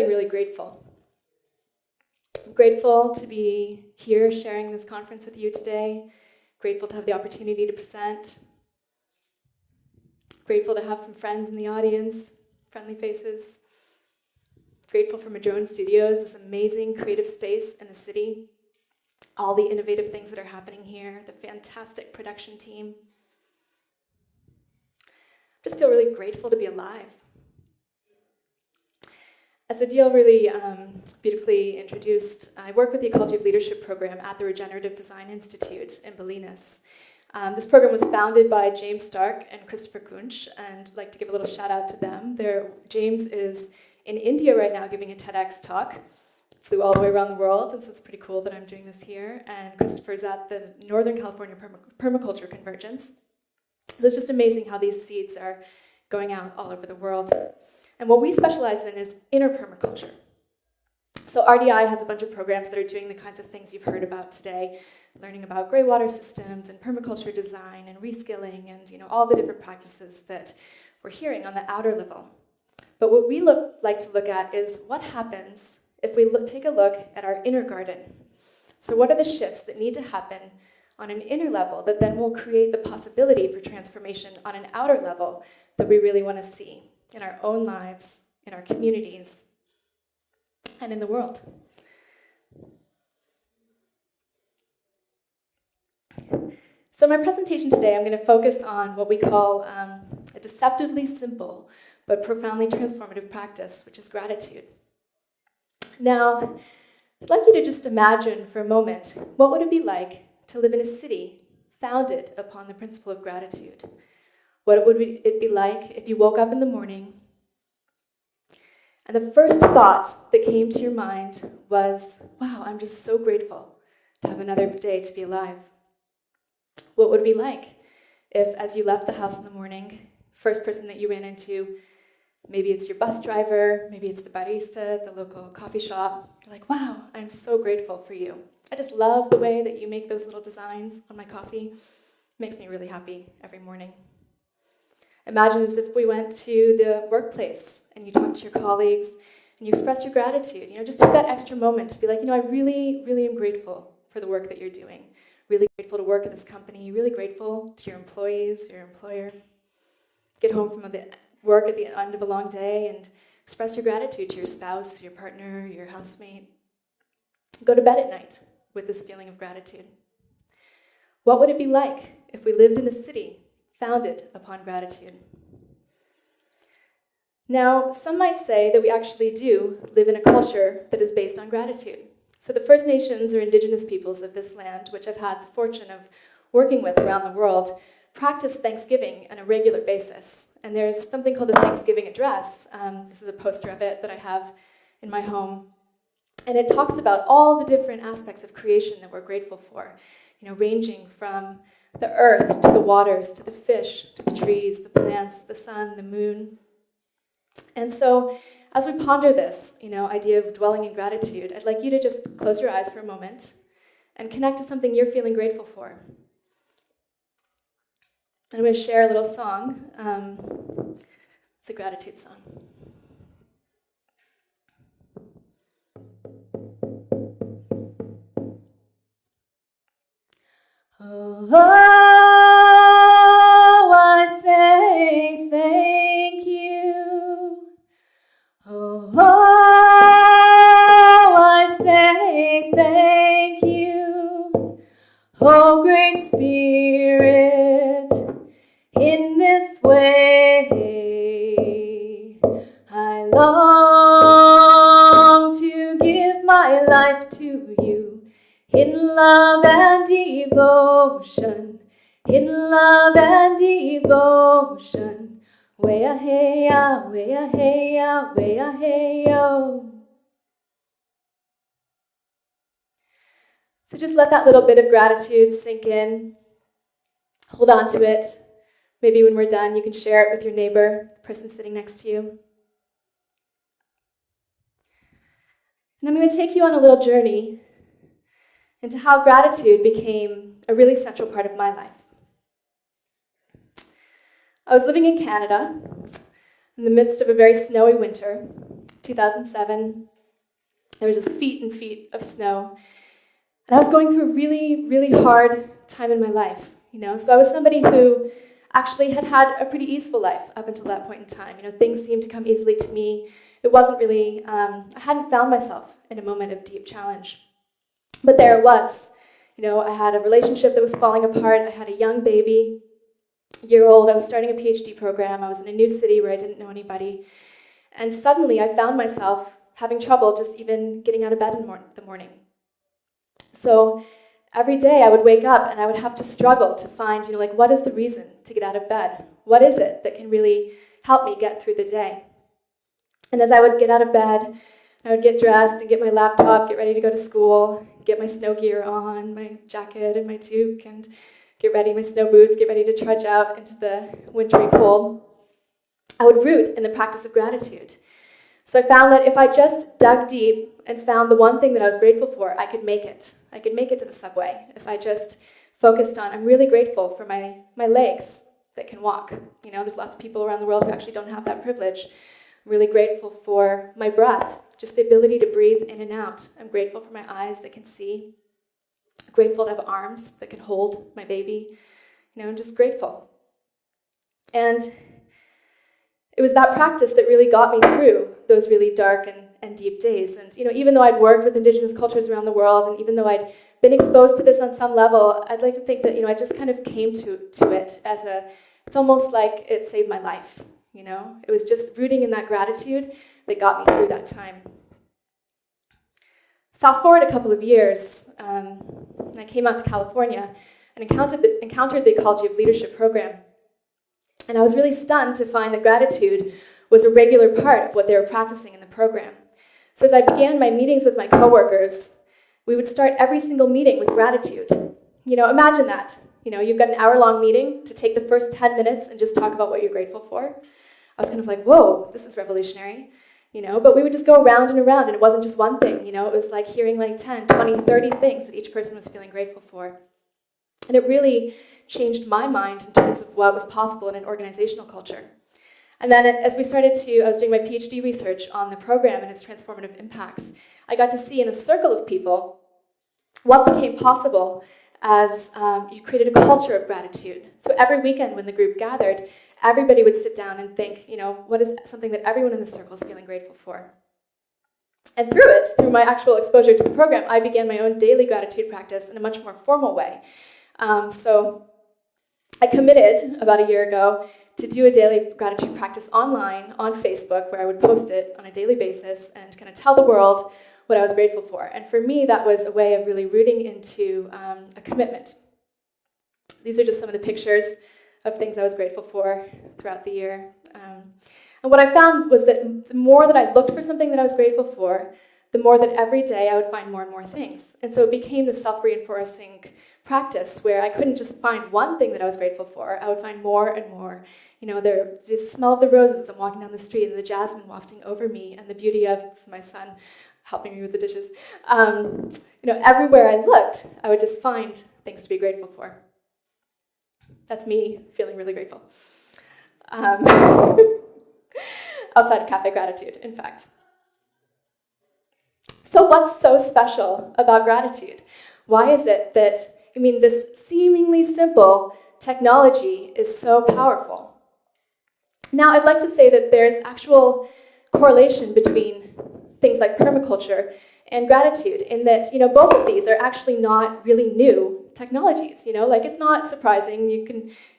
feeling really grateful. I'm grateful to be here sharing this conference with you today. Grateful to have the opportunity to present. Grateful to have some friends in the audience, friendly faces. Grateful for Madrone Studios, this amazing creative space in the city. All the innovative things that are happening here, the fantastic production team. Just feel really grateful to be alive. As Adil really beautifully introduced, I work with the Ecology of Leadership program at the Regenerative Design Institute in Bolinas. This program was founded by James Stark and Christopher Kunsch, and I'd like to give a little shout out to them. James is in India right now giving a TEDxTalk. Flew all the way around the world, and so it's pretty cool that I'm doing this here. And Christopher's at the Northern California Permaculture Convergence. So it's just amazing how these seeds are going out all over the world. And what we specialize in is inner permaculture. So RDI has a bunch of programs that are doing the kinds of things you've heard about today, learning about gray water systems and permaculture design and reskilling and all the different practices that we're hearing on the outer level. But what we like to look at is what happens if we take a look at our inner garden. So what are the shifts that need to happen on an inner level that then will create the possibility for transformation on an outer level that we really want to see in our own lives, in our communities, and in the world. So in my presentation today, I'm going to focus on what we call a deceptively simple but profoundly transformative practice, which is gratitude. Now, I'd like you to just imagine for a moment, what would it be like to live in a city founded upon the principle of gratitude? What would it be like if you woke up in the morning and the first thought that came to your mind was, wow, I'm just so grateful to have another day to be alive? What would it be like if, as you left the house in the morning, first person that you ran into, maybe it's your bus driver, maybe it's the barista at the local coffee shop, you're like, wow, I'm so grateful for you. I just love the way that you make those little designs on my coffee. It makes me really happy every morning. Imagine as if we went to the workplace and you talked to your colleagues and you expressed your gratitude. Just take that extra moment to be like, I really, really am grateful for the work that you're doing. Really grateful to work at this company. Really grateful to your employees, your employer. Get home from the work at the end of a long day and express your gratitude to your spouse, your partner, your housemate. Go to bed at night with this feeling of gratitude. What would it be like if we lived in a city founded upon gratitude? Now, some might say that we actually do live in a culture that is based on gratitude. So the First Nations or indigenous peoples of this land, which I've had the fortune of working with around the world, practice Thanksgiving on a regular basis. And there's something called the Thanksgiving Address. This is a poster of it that I have in my home. And it talks about all the different aspects of creation that we're grateful for, ranging from the earth to the waters, to the fish, to the trees, the plants, the sun, the moon. And so as we ponder this, idea of dwelling in gratitude, I'd like you to just close your eyes for a moment and connect to something you're feeling grateful for. I'm going to share a little song. It's a gratitude song. Oh, I say thank you. Oh, I say thank you. Oh, Great Spirit, in this way, I long to give my life to you. In love and devotion, in love and devotion, way-a-hey-ya, way-a-hey-ya, way-a-hey-yo. So just let that little bit of gratitude sink in. Hold on to it. Maybe when we're done, you can share it with your neighbor, the person sitting next to you. And I'm going to take you on a little journey into how gratitude became a really central part of my life. I was living in Canada in the midst of a very snowy winter, 2007. There was just feet and feet of snow. And I was going through a really, really hard time in my life, So I was somebody who actually had had a pretty easeful life up until that point in time. Things seemed to come easily to me. It wasn't really, I hadn't found myself in a moment of deep challenge. But there it was. I had a relationship that was falling apart. I had a young baby, a year old. I was starting a PhD program. I was in a new city where I didn't know anybody. And suddenly I found myself having trouble just even getting out of bed in the morning. So every day I would wake up and I would have to struggle to find, what is the reason to get out of bed? What is it that can really help me get through the day? And as I would get out of bed, I would get dressed and get my laptop, get ready to go to school, get my snow gear on, my jacket and my toque, and get ready, my snow boots, get ready to trudge out into the wintry cold. I would root in the practice of gratitude. So I found that if I just dug deep and found the one thing that I was grateful for, I could make it. I could make it to the subway if I just focused on, I'm really grateful for my legs that can walk. There's lots of people around the world who actually don't have that privilege. I'm really grateful for my breath, just the ability to breathe in and out. I'm grateful for my eyes that can see. I'm grateful to have arms that can hold my baby. I'm just grateful. And it was that practice that really got me through those really dark and deep days. And even though I'd worked with Indigenous cultures around the world, and even though I'd been exposed to this on some level, I'd like to think that I just kind of came to it as it's almost like it saved my life. It was just rooting in that gratitude that got me through that time. Fast forward a couple of years, and I came out to California and encountered the Ecology of Leadership program. And I was really stunned to find that gratitude was a regular part of what they were practicing in the program. So as I began my meetings with my coworkers, we would start every single meeting with gratitude. Imagine that. You've got an hour-long meeting to take the first 10 minutes and just talk about what you're grateful for. I was kind of like, whoa, this is revolutionary. But we would just go around and around, and it wasn't just one thing. It was like hearing 10, 20, 30 things that each person was feeling grateful for. And it really changed my mind in terms of what was possible in an organizational culture. And then as I was doing my PhD research on the program and its transformative impacts, I got to see in a circle of people what became possible as you created a culture of gratitude. So every weekend when the group gathered, everybody would sit down and think, what is something that everyone in the circle is feeling grateful for? And through my actual exposure to the program, I began my own daily gratitude practice in a much more formal way. So I committed about a year ago to do a daily gratitude practice online on Facebook, where I would post it on a daily basis and kind of tell the world what I was grateful for. And for me, that was a way of really rooting into a commitment. These are just some of the pictures of things I was grateful for throughout the year. And what I found was that the more that I looked for something that I was grateful for, the more that every day I would find more and more things. And so it became this self-reinforcing practice where I couldn't just find one thing that I was grateful for. I would find more and more. The smell of the roses as I'm walking down the street, and the jasmine wafting over me, and the beauty of, this is my son helping me with the dishes. Everywhere I looked, I would just find things to be grateful for. That's me feeling really grateful. Outside of cafe gratitude, in fact. So what's so special about gratitude? Why is it that, this seemingly simple technology is so powerful? Now, I'd like to say that there's actual correlation between things like permaculture and gratitude, in that, both of these are actually not really new technologies. It's not surprising.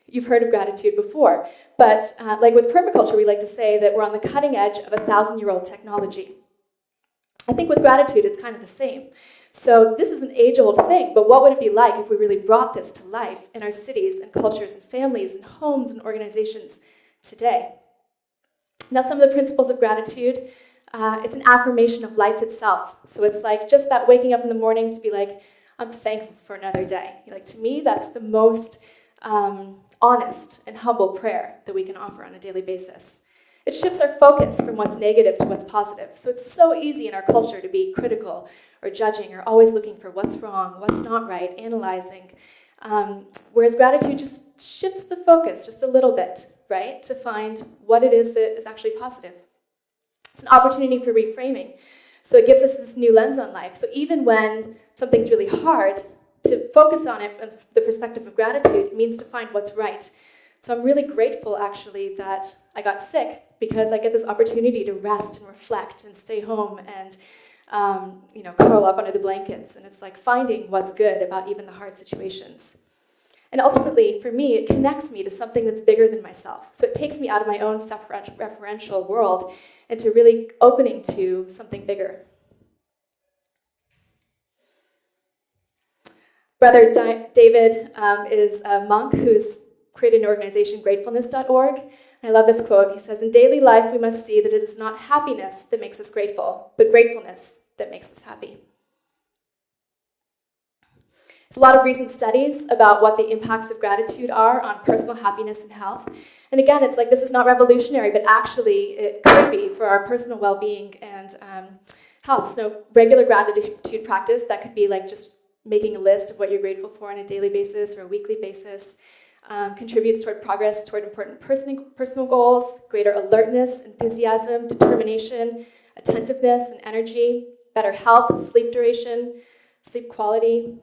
You've heard of gratitude before. But with permaculture, we like to say that we're on the cutting edge of a 1,000-year-old technology. I think with gratitude, it's kind of the same. So this is an age-old thing, but what would it be like if we really brought this to life in our cities and cultures and families and homes and organizations today? Now, some of the principles of gratitude, it's an affirmation of life itself. So it's like just that waking up in the morning to be like, I'm thankful for another day. To me, that's the most honest and humble prayer that we can offer on a daily basis. It shifts our focus from what's negative to what's positive. So it's so easy in our culture to be critical or judging or always looking for what's wrong, what's not right, analyzing. Whereas gratitude just shifts the focus just a little bit, right, to find what it is that is actually positive. It's an opportunity for reframing. So it gives us this new lens on life. So even when something's really hard, to focus on it from the perspective of gratitude means to find what's right. So I'm really grateful, actually, that I got sick, because I get this opportunity to rest and reflect and stay home and curl up under the blankets. And it's like finding what's good about even the hard situations. And ultimately, for me, it connects me to something that's bigger than myself. So it takes me out of my own self-referential world into really opening to something bigger. Brother David is a monk who's created an organization, gratefulness.org. And I love this quote. He says, "In daily life, we must see that it is not happiness that makes us grateful, but gratefulness that makes us happy." There's a lot of recent studies about what the impacts of gratitude are on personal happiness and health. And again, it's like this is not revolutionary, but actually it could be for our personal well-being and health. So regular gratitude practice, that could be like just making a list of what you're grateful for on a daily basis or a weekly basis, contributes toward progress toward important personal goals, greater alertness, enthusiasm, determination, attentiveness, and energy, better health, sleep duration, sleep quality,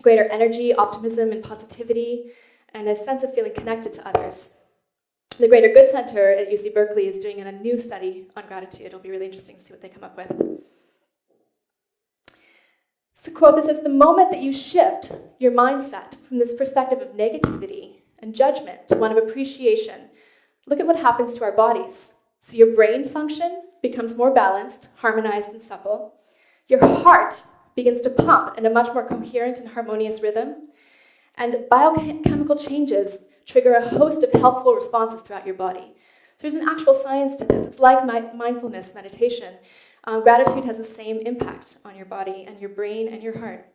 greater energy, optimism, and positivity, and a sense of feeling connected to others. The Greater Good Center at UC Berkeley is doing a new study on gratitude. It'll be really interesting to see what they come up with. So quote, this is the moment that you shift your mindset from this perspective of negativity and judgment to one of appreciation. Look at what happens to our bodies. So your brain function becomes more balanced, harmonized, and supple. Your heart begins to pump in a much more coherent and harmonious rhythm. And biochemical changes trigger a host of helpful responses throughout your body. So there's an actual science to this. It's like mindfulness meditation. Gratitude has the same impact on your body and your brain and your heart.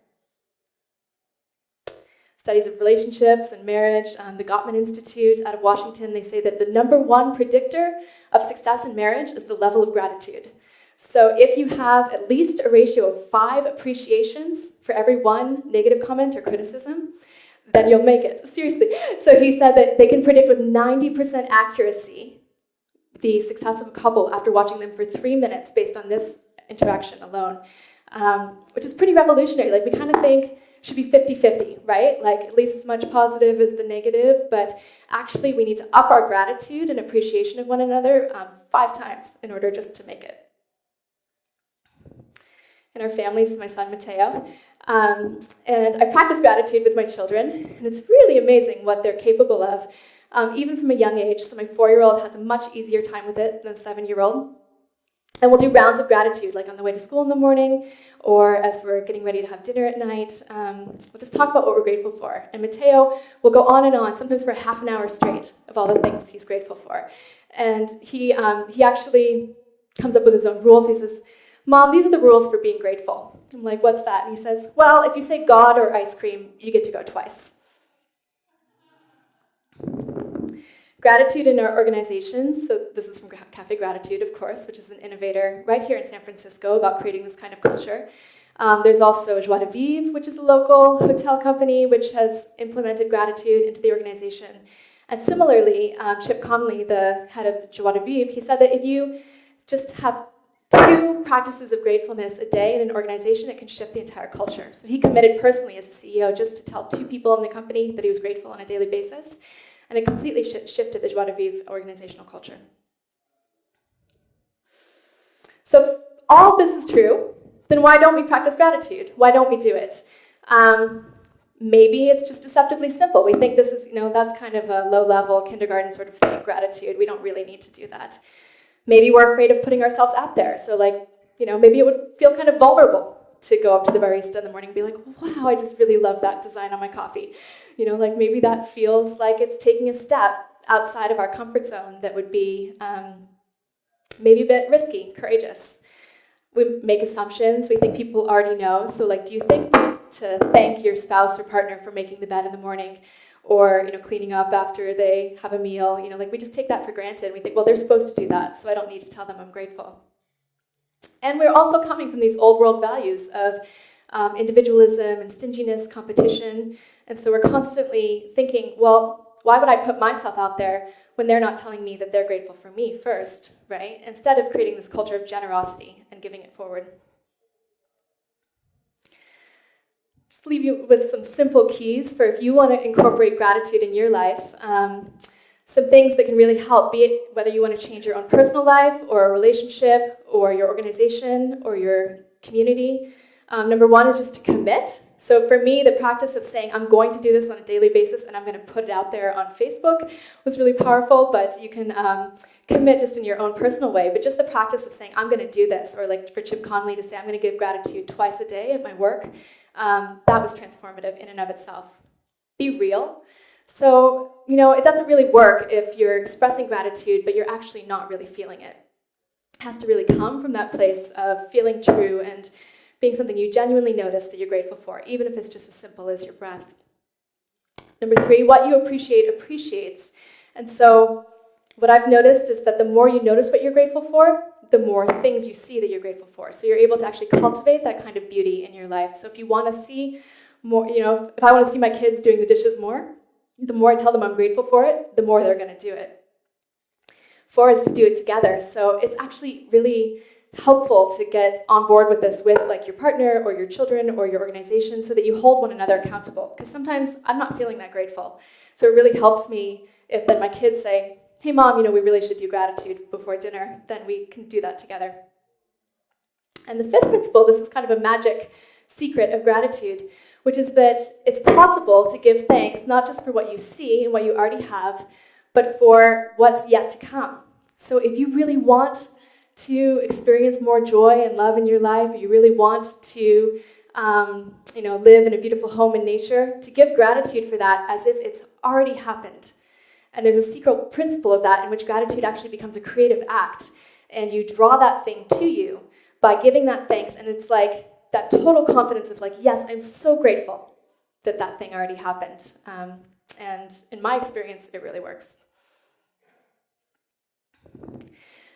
Studies of relationships and marriage, the Gottman Institute out of Washington, they say that the #1 predictor of success in marriage is the level of gratitude. So if you have at least a ratio of 5 appreciations for every 1 negative comment or criticism, then you'll make it. Seriously. So he said that they can predict with 90% accuracy the success of a couple after watching them for 3 minutes based on this interaction alone, which is pretty revolutionary. Like, we kind of think it should be 50-50, right? Like, at least as much positive as the negative, but actually we need to up our gratitude and appreciation of one another 5 times in order just to make it. In our families, my son Mateo, and I practice gratitude with my children, and it's really amazing what they're capable of. Even from a young age. So my 4-year-old has a much easier time with it than a 7-year-old. And we'll do rounds of gratitude, like on the way to school in the morning, or as we're getting ready to have dinner at night. We'll just talk about what we're grateful for. And Mateo will go on and on, sometimes for half an hour straight, of all the things he's grateful for. And he actually comes up with his own rules. He says, "Mom, these are the rules for being grateful." I'm like, "What's that?" And he says, "Well, if you say God or ice cream, you get to go twice." Gratitude in our organizations, so this is from Cafe Gratitude, of course, which is an innovator right here in San Francisco about creating this kind of culture. There's also Joie de Vivre, which is a local hotel company which has implemented gratitude into the organization. And similarly, Chip Conley, the head of Joie de Vivre, he said that if you just have 2 practices of gratefulness a day in an organization, it can shift the entire culture. So he committed personally as a CEO just to tell 2 people in the company that he was grateful on a daily basis. And it completely shifted the Joie de Vivre organizational culture. So if all this is true, then why don't we practice gratitude? Why don't we do it? Maybe it's just deceptively simple. We think this is, that's kind of a low-level kindergarten sort of thing, gratitude. We don't really need to do that. Maybe we're afraid of putting ourselves out there. So maybe it would feel kind of vulnerable to go up to the barista in the morning and be like, "Wow, I just really love that design on my coffee." Maybe that feels like it's taking a step outside of our comfort zone that would be maybe a bit risky, courageous. We make assumptions. We think people already know. So do you think to thank your spouse or partner for making the bed in the morning, or cleaning up after they have a meal? We just take that for granted. We think, well, they're supposed to do that, so I don't need to tell them I'm grateful. And we're also coming from these old world values of individualism and stinginess, competition. And so we're constantly thinking, well, why would I put myself out there when they're not telling me that they're grateful for me first, right? Instead of creating this culture of generosity and giving it forward. Just leave you with some simple keys for if you want to incorporate gratitude in your life. Some things that can really help, be it whether you want to change your own personal life or a relationship or your organization or your community. Number one is just to commit. So for me, the practice of saying, I'm going to do this on a daily basis and I'm going to put it out there on Facebook was really powerful, but you can commit just in your own personal way. But just the practice of saying, I'm going to do this, or like for Chip Conley to say, I'm going to give gratitude twice a day at my work, that was transformative in and of itself. Be real. So, it doesn't really work if you're expressing gratitude, but you're actually not really feeling it. It has to really come from that place of feeling true and being something you genuinely notice that you're grateful for, even if it's just as simple as your breath. Number three, what you appreciate appreciates. And so what I've noticed is that the more you notice what you're grateful for, the more things you see that you're grateful for. So you're able to actually cultivate that kind of beauty in your life. So if you want to see more, if I want to see my kids doing the dishes more, the more I tell them I'm grateful for it, the more they're going to do it. 4 is to do it together. So it's actually really helpful to get on board with this with like your partner or your children or your organization so that you hold one another accountable. Because sometimes I'm not feeling that grateful. So it really helps me if then my kids say, hey mom, we really should do gratitude before dinner, then we can do that together. And the 5th principle, this is kind of a magic secret of gratitude, which is that it's possible to give thanks not just for what you see and what you already have, but for what's yet to come. So if you really want to experience more joy and love in your life, or you really want to live in a beautiful home in nature, to give gratitude for that as if it's already happened. And there's a secret principle of that in which gratitude actually becomes a creative act, and you draw that thing to you by giving that thanks, and it's like that total confidence of like, yes, I'm so grateful that that thing already happened. And in my experience, it really works.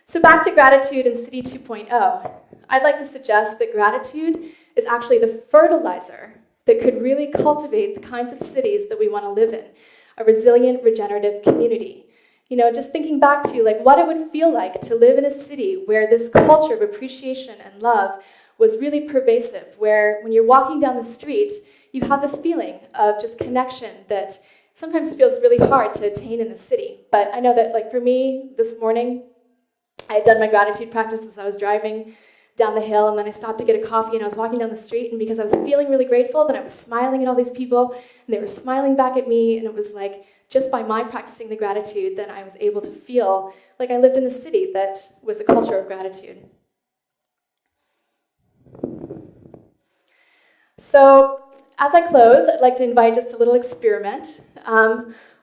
So back to gratitude in City 2.0. I'd like to suggest that gratitude is actually the fertilizer that could really cultivate the kinds of cities that we want to live in, a resilient, regenerative community. Just thinking back to like what it would feel like to live in a city where this culture of appreciation and love was really pervasive, where when you're walking down the street, you have this feeling of just connection that sometimes feels really hard to attain in the city. But I know that like for me this morning, I had done my gratitude practice as I was driving down the hill, and then I stopped to get a coffee, and I was walking down the street, and because I was feeling really grateful, then I was smiling at all these people, and they were smiling back at me, and it was like, just by my practicing the gratitude, then I was able to feel like I lived in a city that was a culture of gratitude. So, as I close, I'd like to invite just a little experiment,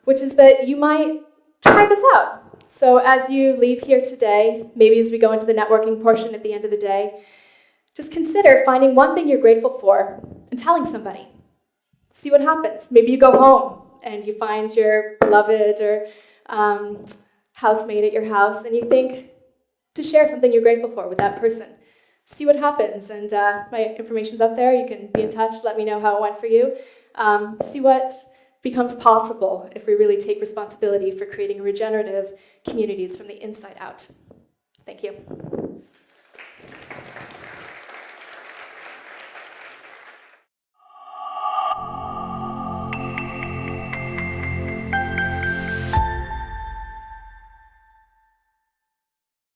which is that you might try this out. So as you leave here today, maybe as we go into the networking portion at the end of the day, just consider finding one thing you're grateful for and telling somebody. See what happens. Maybe you go home and you find your beloved or housemate at your house, and you think to share something you're grateful for with that person. See what happens, and my information's up there. You can be in touch, let me know how it went for you. See what becomes possible if we really take responsibility for creating regenerative communities from the inside out. Thank you.